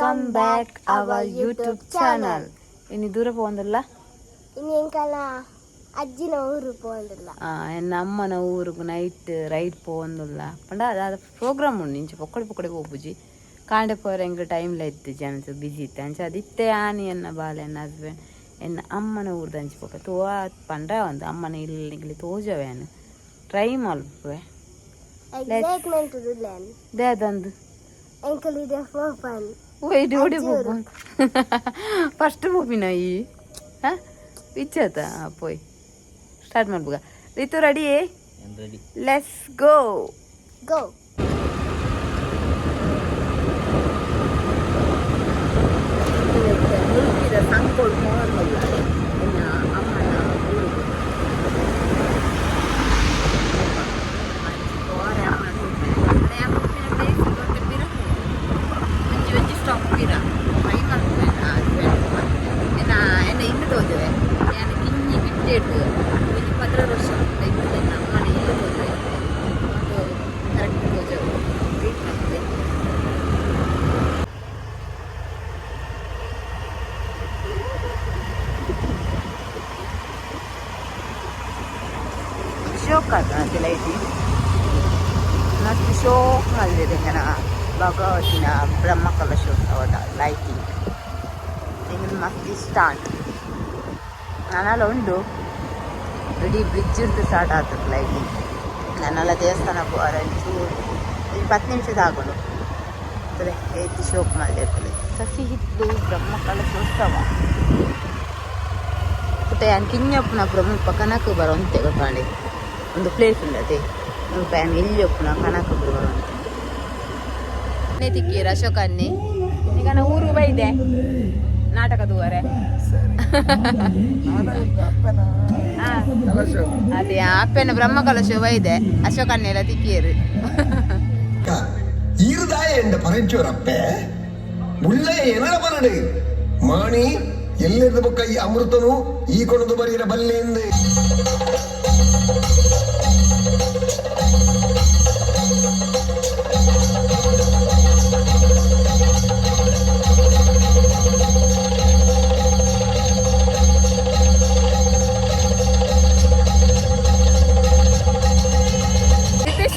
Welcome back our YouTube channel. ഇനി ദൂരെ പോകുന്നില്ല, ഇനി എനിക്കല്ല അജ്ജിന ഊര് പോകുന്നില്ല. എന്നെ അമ്മന ഊർക്ക് നൈറ്റ് റൈഡ് പോകുന്നില്ല. പണ്ട ಅದು ಪ್ರೋಗ್ರಾಮ್ ಉಂಡು ಇಂಚ ಪೊಕ್ಕಡೆ ಪೊಕ್ಕಡೆ ಹೋಗ್ಬುಜಿ ಕಾಂಡೆ ಪೋರೆ ಎಂಗೆ ಟೈಮ್ಲ ಇತ್ತು ಜನಸ ಬಿಜಿ ಇತ್ತು ಅಂಚ ಅದಿತ್ತೆ ಆನಿ ಎನ್ನ ಬಾಲೆ ಎನ್ನ ಹಸ್ಬೆಂಡ್ ಎನ್ನ ಅಮ್ಮನ ಊರ್ದು ಅಂಚಿ ಪೊಕ್ಕ ತೋ ಪಂಡ ಒಂದು ಅಮ್ಮನ ಇಲ್ಲಿ ತೋಜವೇನು ಟ್ರೈ ಮಲ್ಪೆ ಎಕ್ಸೈಟ್ಮೆಂಟ್ ಇರಲೇನ್ ದೇದಂದು ಎಂಕಲಿದೆ ಫೋಫನ್ ಓಡಿ ಓಡಿ ಹೋಗ್ಬ ಫಸ್ಟ್ ಮೂವಿನ ಈ ಹಾಂ ಇಚ್ಛತ ಪೋಯ್ ಸ್ಟಾರ್ಟ್ ಮಾಡ್ಬೋಗ Ritu ready let's go go ಸಂಕೋಳ್ ಹೋಗಲ್ಲ ಎನ್ನ ಅಮ್ಮನ ಊರಿಗೆ ಒಂಜಿ ಸ್ಟಾಪ್ ಪೀರ ಎನ್ನ ಇನ್ನು ತೋಜವೆ ನಾನು ಕಿಂಜಿ ಬಿಟ್ಟೇಟು ಒಂಜಿ 15 ವರ್ಷ ಇಪ್ಪತ್ತು ಎನ್ನ ಅಮ್ಮನ ಇನ್ನು ತೋಜವೆ ಅದು ಕರೆಕ್ಟ್ ತೋಜವೆ ವೇಟ್ ಮಾಡ್ತದೆ. ಶೋಕ್ ಆದ ಲೈಟಿ ಮತ್ತು ಶೋಕ್ ಮಾಡಿದೆ ನನ್ನ ಭಗವತಿನ ಬ್ರಹ್ಮಕಲಶೋತ್ಸವದ ಲೈಟಿಂಗ್ ತೆಂಗಿನ ಮಸ್ತಿ ಸ್ಟಾರ್ಟ್ ನಾನೆಲ್ಲ ಉಂಡು ಇಡೀ ಬ್ರಿಡ್ಜ್ ಇರ್ದು ಸ್ಟಾರ್ಟ್ ಆಗ್ತದೆ ಲೈಟಿಂಗ್. ನಾನೆಲ್ಲ ದೇವಸ್ಥಾನ ಒಂಚೂರು 10 ನಿಮಿಷದ ಆಗೋದು ಅದೇ ಎದ್ದು ಶೋಕ್ ಮಾಡಿರ್ತದೆ. ಸಸಿ ಹಿತ್ತು ಬ್ರಹ್ಮಕಲಶೋತ್ಸವ ಮತ್ತೆ ಕಿಂಜಪ್ಪನ ಪ್ರಮುಖ ಕನಕ ಬರೋಂತೆ ಗೊತ್ತಾಂಡೆ ಒಂದು ಪ್ಲೇಸ್ ಉಂಡದೆ ಪ್ಯಾನ್ ಎಲ್ಲಿ ಒಪ್ಪನ ಕನಕ ಬರುವಂತೆ ತಿಕ್ಕೀರ ಅಶೋಕನ್ನಿ ಈಗ ನಾ ಊರು ಬೈದೆ ನಾಟಕದೂವರೆ ಅದೇ ಅಪ್ಪನ ಬ್ರಹ್ಮಕಲಶ ಬೈದೆ ಅಶೋಕನ್ನಿ ಎಲ್ಲ ತಿಕ್ಕೀರು இருதாய என்ற பறைச்சோரப்ப உள்ளே என்னட பரடு மாணி ಎಲ್ಲಿರ್ದು ಬೊಕ್ಕ ಈ ಅಮೃತನು ಈ ಕೊಣದು ಬರೀರ ಬಲ್ಲೆಂದು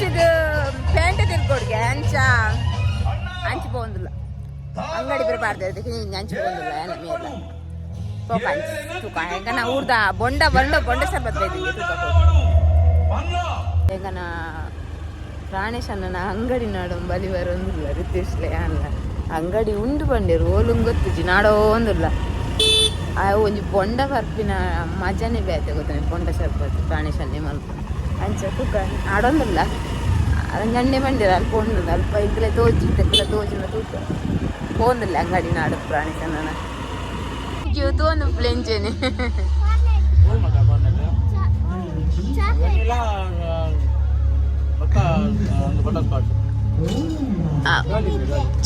ಇದು ಪ್ಯಾಂಟ್ ತಿರ್ಕೊಡ್ಗೆ ಅಂಚಿ ಪೋಂದಿಲ್ಲ ಅಂಗಡಿ ಬರಬಾರ್ದು ಅದಕ್ಕೆ ಅಂಚಿ ಪೋಂದಿಲ್ಲ ಏನ ಮೇಲೆ ತೂಕ ತೂಕ ಹೆಂಗನ ಊರ್ದ ಬೊಂಡ ಬೊಂಡ ಸರ್ಬತ್ ಬೈದಿಗೆ ತೂಕ ಹೆಂಗನ ಪ್ರಾಣೇಶನ ಅಂಗಡಿ ನಾಡು ಬಲಿ ಬರೋಂದಿಲ್ಲ ರಿತೀಶ್ಲೆ ಅಲ್ಲ ಅಂಗಡಿ ಉಂಡು ಬಂದಿರು ಓಲುಂಗೊತ್ತಿಜಿ ನಾಡೋ ಒಂದಿಲ್ಲ ಒಂಜಿ ಬೊಂಡ ಬರ್ಪಿನ ಮಜಾನೇ ಬೇತೆ ಗೊತ್ತಾನೆ ಬೊಂಡ ಸರ್ಬತ್ ಪ್ರಾಣೇಶನ್ನೇ ಮಲ್ಪ ಅಂಚ ತೂಕ ಆಡೊಂದಿಲ್ಲ ಗಂಡೆ ಬಂದಿರ ಅಲ್ಪ ಒಂದಿಲ್ಲ ಅಲ್ಪ ಇದ್ರೆ ತೋಜಿ ತೆಕ್ಕಲ ತೋಜಿನ ತೂಕ ಹೋಂದಿಲ್ಲ ಅಂಗಡಿ ನಾಡು ಪ್ರಾಣೇಶನ ಜ್ಯೋತು ಒಂದು ಪ್ಲೇಂಚೇನೆ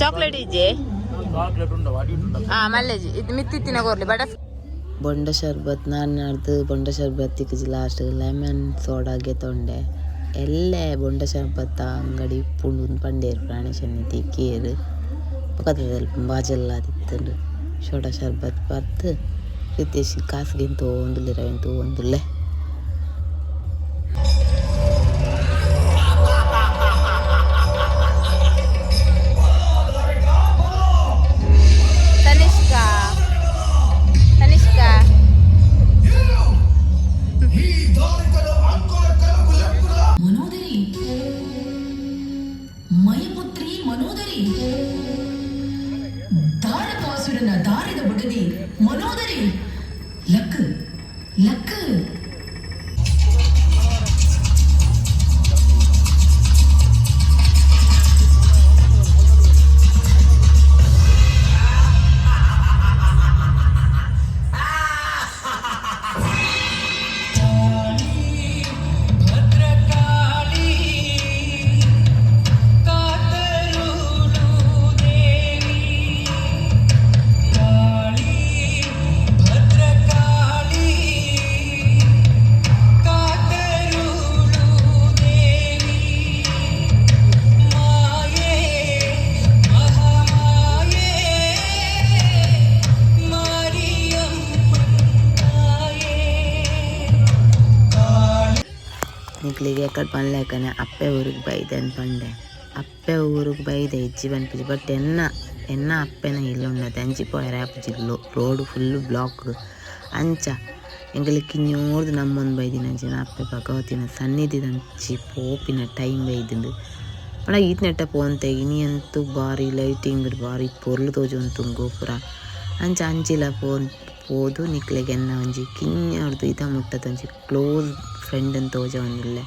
ಚಾಕ್ಲೇಟ್ ಇಜ್ಜೆ ಮಲ್ಲೇಜಿ ಇದು ಮಿತ್ತಿತ್ತಿನ ಕೋರ್ಲಿ ಬಡ ಬೊಂಡ ಶರ್ಬತ್ ನಾನು ನಾಡ್ದು ಬೊಂಡ ಶರ್ಬತ್ ತಿಕ್ಕಿ ಲಾಸ್ಟ್ ಲೆಮನ್ ಸೋಡಾಗೆ ತೊಂಡೆ ಎಲ್ಲೇ ಬೊಂಡ ಶರ್ಬತ್ತ ಅಂಗಡಿ ಪುಂಡು ಪಂಡೇರು ಪ್ರಾಣೇಶನ್ನಿ ತಿಕ್ಕೇರು ಪಕ್ಕದಲ್ಲಿ ಬಾಜೆಲ್ಲ ತಿತ್ತಂಡು ಸೋಡಾ ಶರ್ಬತ್ ಬರ್ದು ರಿತೇಶ್ ಕಾಸಿಗೆ ತೊಗೊಂಡಿಲ್ಲ ಮಯಪುತ್ರಿ ಮನೋದರಿ ದಾರಕಾಸುರನ ದಾರಿದ ಬುಡದಿ ಮನೋದರಿ ಲಕ್ ಲಕ್ ಭದ್ರಕಾಳಿ ನಿಕ್ಲಿಗೆ ಎಕ್ಕಡೆ ಪನ್ಲೇಕನೆ ಅಪ್ಪೆ ಊರಿಗೆ ಬೈದೆ ಅಂತ ಪಂಡೆ ಅಪ್ಪೆ ಊರಿಗೆ ಬೈದೆ ಇಜ್ಜಿ ಬನ್ಪಿಜಿ ಬಟ್ ಎನ್ನ ಅಪ್ಪೆನ ಇಲ್ಲೊಂಡದೆ ಅಂಚಿ ಪೋಯರ ಆಪುಜಿ ರೋಡ್ ಫುಲ್ಲು ಬ್ಲಾಕ್ ಅಂಚ ಎಂಗಳಿಗೆ ಕಿನ್ನೋರ್ದು ನಮ್ಮೊಂದು ಬೈದಿನ ಅಂಚಿನ ಅಪ್ಪೆ ಭಗವತಿನ ಸನ್ನಿಧಿದಂಚಿ ಪೋಪಿನ ಟೈಮ್ ಬೈದಿಂದು ಪಣ ಈತ್ನೆಟ್ಟ ಪೋಂತೆ ಇನಿಯಂತೂ ಬಾರಿ ಲೈಟಿಂಗ್ ಬಾರಿ ಪೊರ್ಲು ತೋಜುಂತು ಗೋಪುರ ಅಂಚ ಅಂಚಿಲ ಪೋದು ನಿಕ್ಲೆಗೆ ಎನ್ನ ಒಂಜಿ ಕಿನ್ನೋರ್ದು ಇದ ಮುಟ್ಟದೊಂಜಿ ಕ್ಲೋಸ್ ಫ್ರೆಂಡ್ ಅಂತ ತೋಜ ಒಂದಿಲ್ಲೆ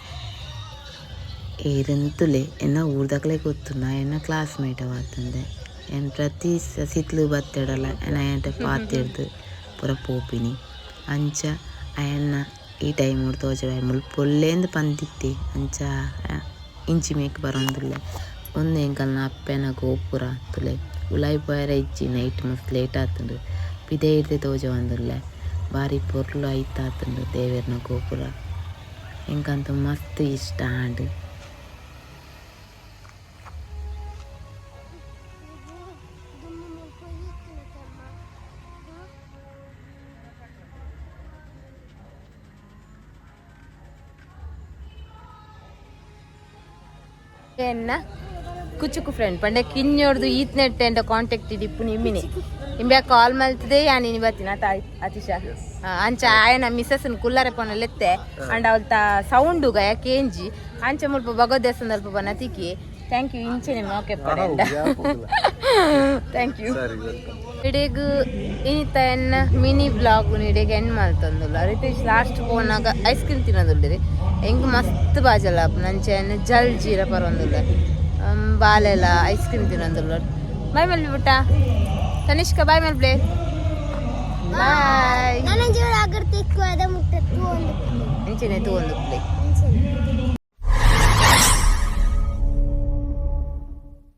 ಏರಂತುಲೆ ಎನ್ನ ಊರ್ದಾಗಲೇ ಗೊತ್ತು ನಾ ಎನ್ನ ಕ್ಲಾಸ್ಮೇಟ್ ಅವತ್ತಂದೆ ಏನು ಪ್ರತಿ ಸಿತ್ಲು ಬತ್ತಡಲ್ಲ ಎನ್ನ ಪಾತಿರ್ದು ಪೂರ ಪೋಪಿನಿ ಅಂಚ ಅಯ್ಯನ್ನ ಈ ಟೈಮ್ ತೋಜ ಮುಲ್ಪೊಲ್ಲೇಂದು ಪಂದಿತ್ತೆ ಅಂಚ ಇಂಚಿ ಮೇಕ್ ಬರೋಂದಿಲ್ಲ ಒಂದು ಎಂಕಲ್ನ ಅಪ್ಪೆನ ಗೋಪುರ ತುಲೆ ಉಲಾಯಿ ಪೋಯರ ಇಜ್ಜಿ ನೈಟ್ ಮಸ್ತ್ ಲೇಟ್ ಆತಂಡು ಪಿದೇ ಇರ್ದೆ ತೋಜ ಒಂದಿಲ್ಲ ಭಾರಿ ಪೊರ್ಲು ಐತಾತಂಡು ದೇವೇರ್ನ ಗೋಪುರ ಎಂಕಂತ ಮಸ್ತ್ ಇಷ್ಟ ಆಂಡ್ ಎನ್ನ ಕುಚುಕು ಫ್ರೆಂಡ್ ಪಂಡೆ ಕಿನ್ನೋರ್ದು ಈತ್ನೆಟ್ ಎಂಟ ಕಾಂಟ್ಯಾಕ್ಟ್ ಇಡಿಪ್ಪು ನಿಮ್ಮಿನಿ ನಿಂಬೆ ಕಾಲ್ ಮಲ್ತದೆ ಯಾನಿ ಬರ್ತೀನಿ ಆತ ಅತಿಶ ಅಂಚ ಆಯನ ಮಿಸ್ಸಸ್ನ ಕುಲ್ಲರೆ ಪೊನಲೆತ್ತೆ ಅಂಡ್ ಅವಲ್ತ ಸೌಂಡುಗ ಯಾಕೇಂಜಿ ಅಂಚ ಮುಲ್ಪ ಭಗವದ್ ದೇವಸ್ಥಾನ ಅಲ್ಪ ಬನ ತಿಕ್ಕಿ ಥ್ಯಾಂಕ್ ಯು ಇಂಚೆ ನಿಮ್ಮ ಓಕೆ ಥ್ಯಾಂಕ್ ಯು ಇಡೀಗ ಇನಿತ ಎನ್ನ ಮಿನಿ ಬ್ಲಾಗ್ ಇಡೀಗ ಎಂಡ್ ಮಾಡ್ತಂದುಲ್ಲ ರಿತೇಶ್ ಲಾಸ್ಟ್ ಪೋನಾಗ ಐಸ್ ಕ್ರೀಮ್ ತಿನ್ನೋದುಲ್ರಿ ಹೆಂಗೆ ಮಸ್ತ್ ಬಾಜಲ್ಲ ನಂಚೆ ಜಲ್ ಜೀರ ಪರೊಂದುಲ್ಲ ಬಾಲೆಲ್ಲ ಐಸ್ ಕ್ರೀಮ್ ತಿನ್ನೋದುಲ್ಲ ಬಾಯ್ ಮೇಲೆ ಬಿಟ್ಟ ತನಿಷ್ಕ ಬಾಯ್ ಮೇಲೆ ಪ್ಲೇ ಬಾಯ್ ನನ್ನ ಜೀವ ಆಗರ್ತಿಕ್ಕು ಅದ ಮುಟ್ಟತ್ತು ಒಂದು ಇಂಚೆನೆ ತೂ ಒಂದು ಪ್ಲೇ